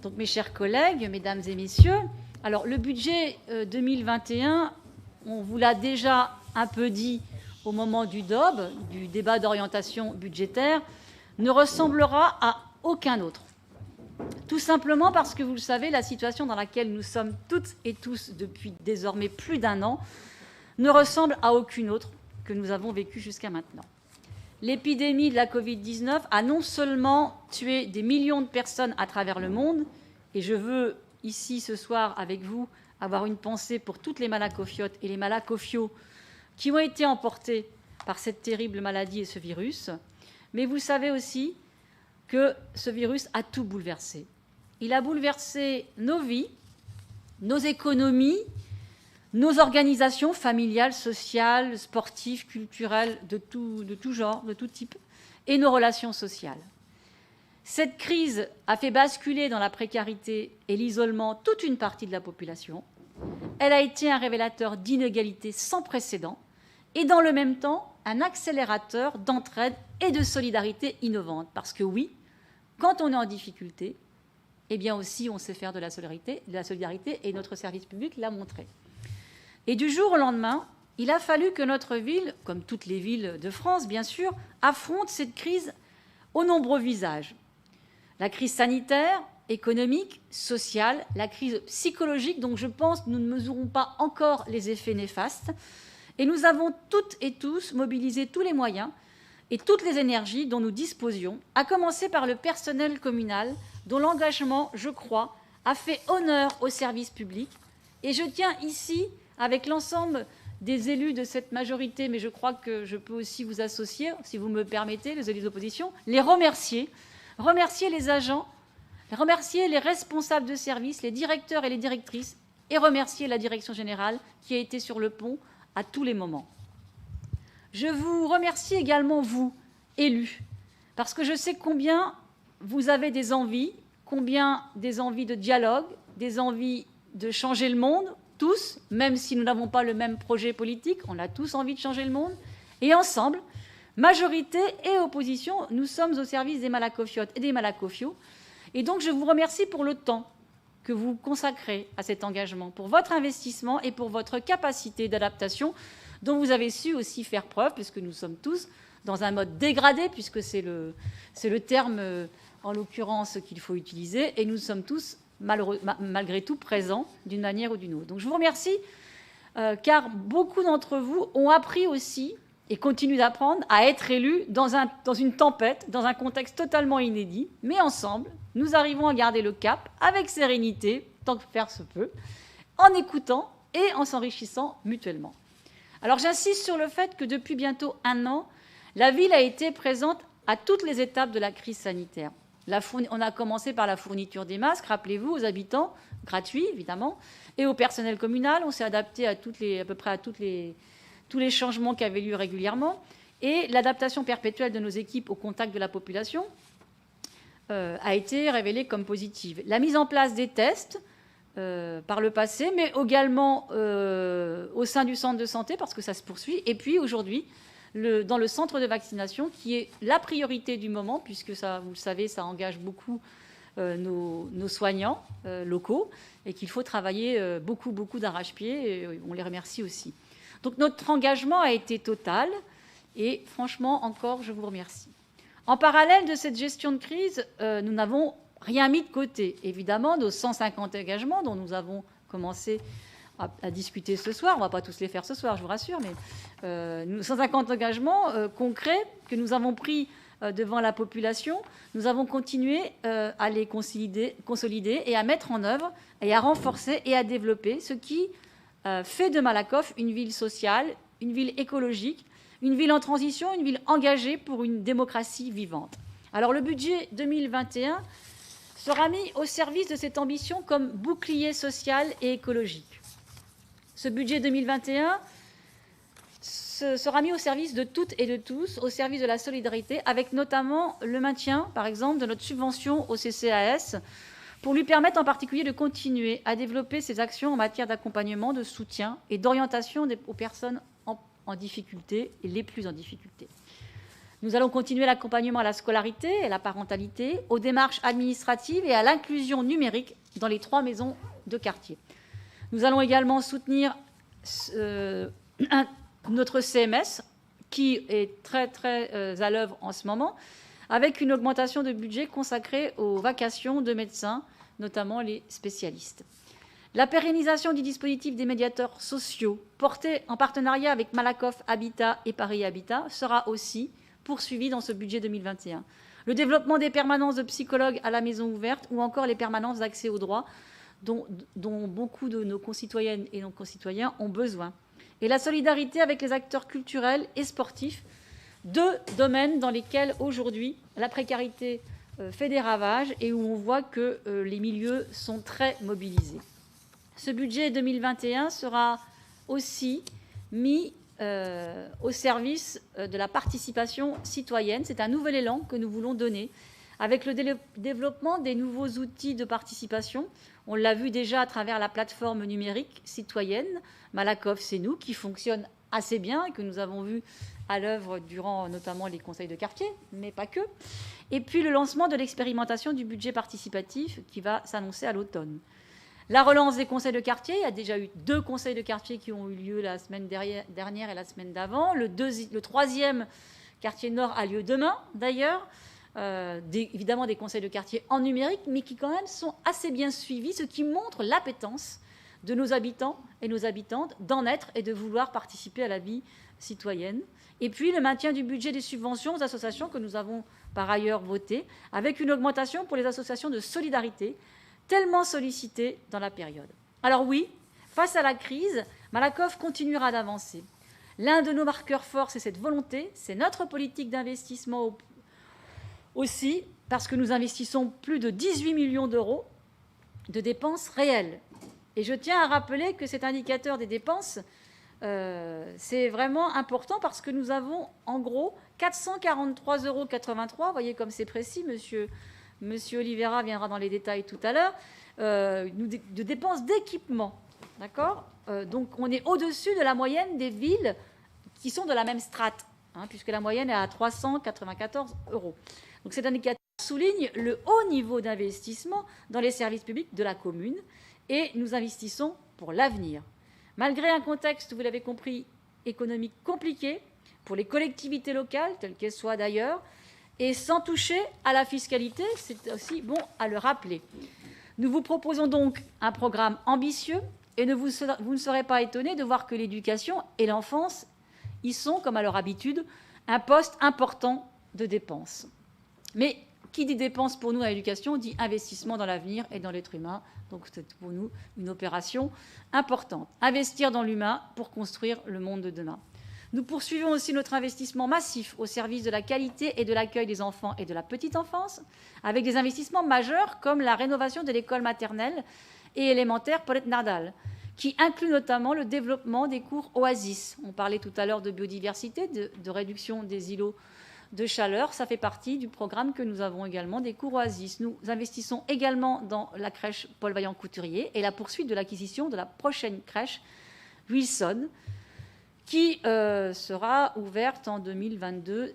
Donc, mes chers collègues, mesdames et messieurs, alors le budget 2021, on vous l'a déjà un peu dit au moment du DOB, du débat d'orientation budgétaire, ne ressemblera à aucun autre. Tout simplement parce que, vous le savez, la situation dans laquelle nous sommes toutes et tous depuis désormais plus d'un an ne ressemble à aucune autre que nous avons vécue jusqu'à maintenant. L'épidémie de la Covid-19 a non seulement tué des millions de personnes à travers le monde, et je veux ici ce soir avec vous avoir une pensée pour toutes les malacofiotes et les malacofios qui ont été emportés par cette terrible maladie et ce virus, mais vous savez aussi que ce virus a tout bouleversé. Il a bouleversé nos vies, nos économies, nos organisations familiales, sociales, sportives, culturelles, de tout genre, de tout type, et nos relations sociales. Cette crise a fait basculer dans la précarité et l'isolement toute une partie de la population. Elle a été un révélateur d'inégalités sans précédent et, dans le même temps, un accélérateur d'entraide et de solidarité innovante. Parce que oui, quand on est en difficulté, eh bien aussi on sait faire de la solidarité et notre service public l'a montré. Et du jour au lendemain, il a fallu que notre ville, comme toutes les villes de France bien sûr, affronte cette crise aux nombreux visages. La crise sanitaire, économique, sociale, la crise psychologique, dont je pense que nous ne mesurons pas encore les effets néfastes. Et nous avons toutes et tous mobilisé tous les moyens et toutes les énergies dont nous disposions, à commencer par le personnel communal, dont l'engagement, je crois, a fait honneur au service public. Et je tiens ici, avec l'ensemble des élus de cette majorité, mais je crois que je peux aussi vous associer, si vous me permettez, les élus d'opposition, les remercier les agents, remercier les responsables de service, les directeurs et les directrices, et remercier la direction générale qui a été sur le pont à tous les moments. Je vous remercie également, vous, élus, parce que je sais combien vous avez des envies de dialogue, des envies de changer le monde, tous, même si nous n'avons pas le même projet politique, on a tous envie de changer le monde, et ensemble, majorité et opposition, nous sommes au service des malacofiotes et des malacofios. Et donc, je vous remercie pour le temps que vous consacrez à cet engagement, pour votre investissement et pour votre capacité d'adaptation dont vous avez su aussi faire preuve, puisque nous sommes tous dans un mode dégradé, puisque c'est le terme, en l'occurrence, qu'il faut utiliser, et nous sommes tous, malgré tout, présents d'une manière ou d'une autre. Donc, je vous remercie, car beaucoup d'entre vous ont appris aussi et continue d'apprendre à être élus dans une tempête, dans un contexte totalement inédit. Mais ensemble, nous arrivons à garder le cap avec sérénité, tant que faire se peut, en écoutant et en s'enrichissant mutuellement. Alors j'insiste sur le fait que depuis bientôt un an, la ville a été présente à toutes les étapes de la crise sanitaire. On a commencé par la fourniture des masques, rappelez-vous, aux habitants, gratuits évidemment, et au personnel communal. On s'est adapté à peu près à tous les changements qui avaient lieu régulièrement, et l'adaptation perpétuelle de nos équipes au contact de la population a été révélée comme positive. La mise en place des tests par le passé, mais également au sein du centre de santé, parce que ça se poursuit, et puis aujourd'hui, dans le centre de vaccination, qui est la priorité du moment, puisque ça, vous le savez, ça engage beaucoup nos soignants locaux, et qu'il faut travailler beaucoup d'arrache-pied, et on les remercie aussi. Donc notre engagement a été total et franchement, encore, je vous remercie. En parallèle de cette gestion de crise, nous n'avons rien mis de côté. Évidemment, nos 150 engagements dont nous avons commencé à discuter ce soir, on ne va pas tous les faire ce soir, je vous rassure, mais 150 engagements concrets que nous avons pris devant la population, nous avons continué à les consolider et à mettre en œuvre et à renforcer et à développer ce qui fait de Malakoff une ville sociale, une ville écologique, une ville en transition, une ville engagée pour une démocratie vivante. Alors le budget 2021 sera mis au service de cette ambition comme bouclier social et écologique. Ce budget 2021 sera mis au service de toutes et de tous, au service de la solidarité, avec notamment le maintien, par exemple, de notre subvention au CCAS, pour lui permettre en particulier de continuer à développer ses actions en matière d'accompagnement, de soutien et d'orientation aux personnes en difficulté et les plus en difficulté. Nous allons continuer l'accompagnement à la scolarité et à la parentalité, aux démarches administratives et à l'inclusion numérique dans les 3 maisons de quartier. Nous allons également soutenir notre CMS, qui est très à l'œuvre en ce moment, avec une augmentation de budget consacrée aux vacations de médecins, notamment les spécialistes. La pérennisation du dispositif des médiateurs sociaux, porté en partenariat avec Malakoff Habitat et Paris Habitat, sera aussi poursuivi dans ce budget 2021. Le développement des permanences de psychologues à la maison ouverte ou encore les permanences d'accès au droit dont beaucoup de nos concitoyennes et nos concitoyens ont besoin. Et la solidarité avec les acteurs culturels et sportifs, 2 domaines dans lesquels aujourd'hui la précarité fait des ravages et où on voit que les milieux sont très mobilisés. Ce budget 2021 sera aussi mis au service de la participation citoyenne. C'est un nouvel élan que nous voulons donner avec le développement des nouveaux outils de participation. On l'a vu déjà à travers la plateforme numérique citoyenne Malakoff C'est nous, qui fonctionne assez bien et que nous avons vu à l'œuvre durant notamment les conseils de quartier, mais pas que. Et puis le lancement de l'expérimentation du budget participatif qui va s'annoncer à l'automne. La relance des conseils de quartier, il y a déjà eu 2 conseils de quartier qui ont eu lieu la semaine dernière et la semaine d'avant. Le 3e quartier nord a lieu demain, d'ailleurs. Évidemment des conseils de quartier en numérique, mais qui quand même sont assez bien suivis, ce qui montre l'appétence de nos habitants et nos habitantes d'en être et de vouloir participer à la vie citoyenne. Et puis le maintien du budget des subventions aux associations que nous avons par ailleurs voté, avec une augmentation pour les associations de solidarité, tellement sollicitées dans la période. Alors oui, face à la crise, Malakoff continuera d'avancer. L'un de nos marqueurs forts, c'est cette volonté, c'est notre politique d'investissement aussi, parce que nous investissons plus de 18 millions d'euros de dépenses réelles. Et je tiens à rappeler que cet indicateur des dépenses, c'est vraiment important parce que nous avons en gros 443,83 €, vous voyez comme c'est précis, monsieur Oliveira viendra dans les détails tout à l'heure, de dépenses d'équipement. D'accord ? Donc on est au-dessus de la moyenne des villes qui sont de la même strate, puisque la moyenne est à 394 €. Donc cet indicateur souligne le haut niveau d'investissement dans les services publics de la commune et nous investissons pour l'avenir. Malgré un contexte, vous l'avez compris, économique compliqué pour les collectivités locales, telles qu'elles soient d'ailleurs, et sans toucher à la fiscalité, c'est aussi bon à le rappeler. Nous vous proposons donc un programme ambitieux et vous ne serez pas étonnés de voir que l'éducation et l'enfance y sont, comme à leur habitude, un poste important de dépenses. Mais qui dit dépenses pour nous à l'éducation dit investissement dans l'avenir et dans l'être humain. Donc c'est pour nous une opération importante. Investir dans l'humain pour construire le monde de demain. Nous poursuivons aussi notre investissement massif au service de la qualité et de l'accueil des enfants et de la petite enfance, avec des investissements majeurs comme la rénovation de l'école maternelle et élémentaire Paulette Nardal, qui inclut notamment le développement des cours Oasis. On parlait tout à l'heure de biodiversité, de réduction des îlots de chaleur. Ça fait partie du programme que nous avons également des cours Oasis. Nous investissons également dans la crèche Paul Vaillant-Couturier et la poursuite de l'acquisition de la prochaine crèche Wilson, qui sera ouverte en 2022,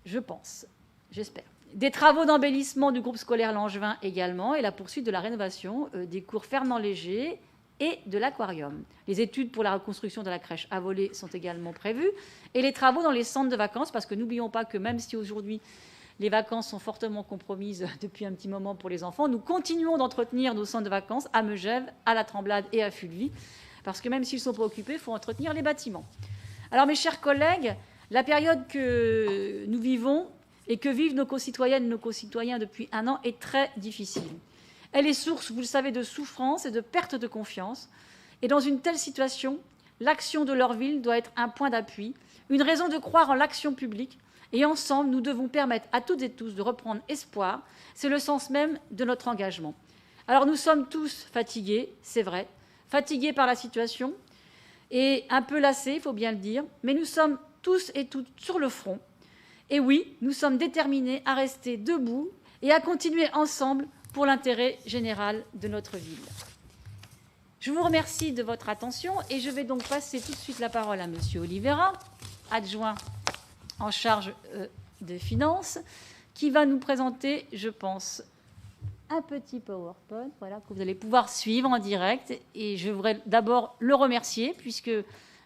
je pense, j'espère. Des travaux d'embellissement du groupe scolaire Langevin également et la poursuite de la rénovation des cours Fernand Léger et de l'aquarium. Les études pour la reconstruction de la crèche à Volée sont également prévues et les travaux dans les centres de vacances, parce que n'oublions pas que même si aujourd'hui les vacances sont fortement compromises depuis un petit moment pour les enfants, nous continuons d'entretenir nos centres de vacances à Megève, à la Tremblade et à Fulvie, parce que même s'ils sont préoccupés, il faut entretenir les bâtiments. Alors mes chers collègues, la période que nous vivons et que vivent nos concitoyennes et nos concitoyens depuis 1 an est très difficile. Elle est source, vous le savez, de souffrance et de perte de confiance. Et dans une telle situation, l'action de leur ville doit être un point d'appui, une raison de croire en l'action publique. Et ensemble, nous devons permettre à toutes et tous de reprendre espoir. C'est le sens même de notre engagement. Alors nous sommes tous fatigués, c'est vrai, fatigués par la situation et un peu lassés, il faut bien le dire, mais nous sommes tous et toutes sur le front. Et oui, nous sommes déterminés à rester debout et à continuer ensemble pour l'intérêt général de notre ville. Je vous remercie de votre attention et je vais donc passer tout de suite la parole à monsieur Oliveira, adjoint en charge de finances, qui va nous présenter, je pense, un petit PowerPoint, voilà, que vous allez pouvoir suivre en direct. Et je voudrais d'abord le remercier, puisque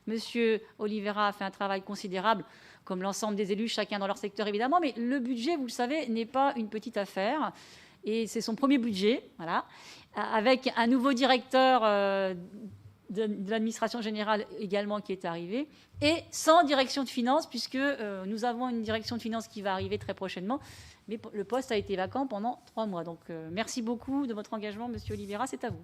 M. Oliveira a fait un travail considérable, comme l'ensemble des élus, chacun dans leur secteur évidemment. Mais le budget, vous le savez, n'est pas une petite affaire. Et c'est son premier budget, voilà, avec un nouveau directeur de l'administration générale également qui est arrivé, et sans direction de finances, puisque nous avons une direction de finances qui va arriver très prochainement, mais le poste a été vacant pendant 3 mois. Donc merci beaucoup de votre engagement, Monsieur Oliveira, c'est à vous.